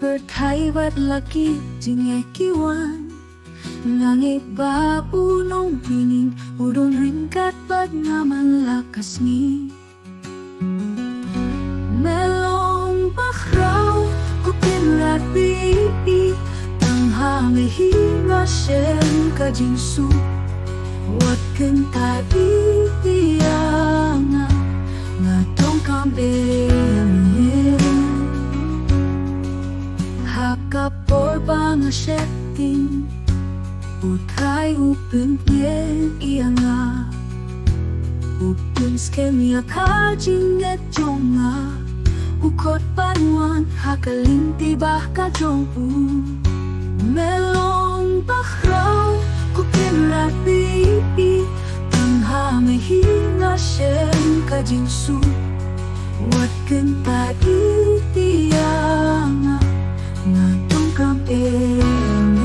berthaibat laki jinge kiwan Langit ba punong pining udon ringkat bad ngaman lakas ni Melong bakraw kupinrat bibi Tanghang hinga shen kajinsu Wat kentai iyanga Ngatong kambing Hakapor bang setting Utay upin yen iyanga Upin skemia kajinget jonga Ukot panuan hakalinti bah kajongpu Melong bakraw kupinrat bibi Tanghang hinga shen kajinsu Wat kentai iyanga Ngatong kambing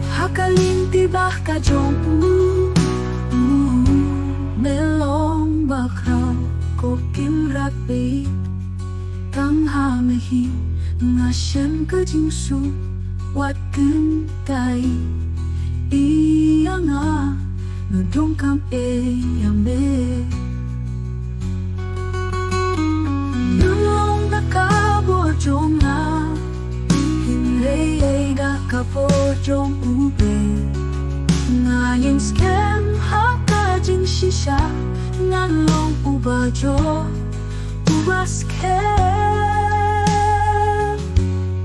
Hakalinti bah kajongpu Melong bakraw kupinrat bibi Tanghang hinga shen kajinsu Wat kentai iyanga Ngatong kambing Nulong nakabojong na Hinrei nakabojong ube Ngayon skem hakajing shisha Ngalong ubajo Ubaskem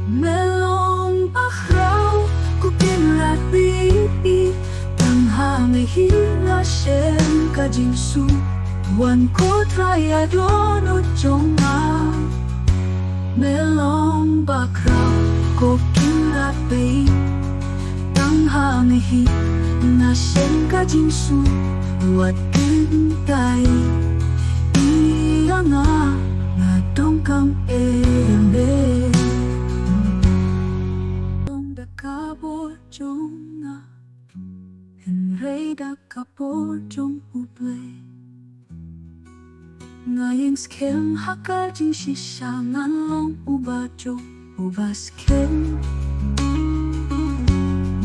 Melong bakraw kupinrat bibi Tanghang hinga shen kajinsu Wan ko traya dono jonga Melong bakraw kupinrat bibi Tanghang hinga shen kajinsu Wat kentai iyanga Ngatong kambing Melong nakabojong na Henrei nakabojong ube Ngayong skem hakajing shisha Ngalong ubajo ubaskem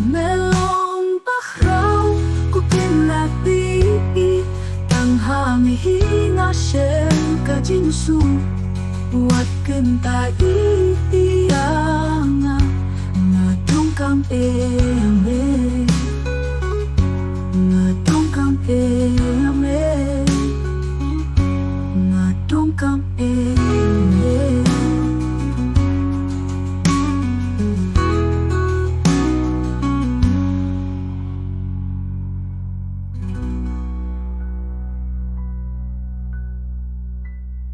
Melong bakraw kupinrat bibi Tanghang hinga shen kajinsu Wat kentai iyanga Ngatong kambing Ngatong kambing Ngatong kambing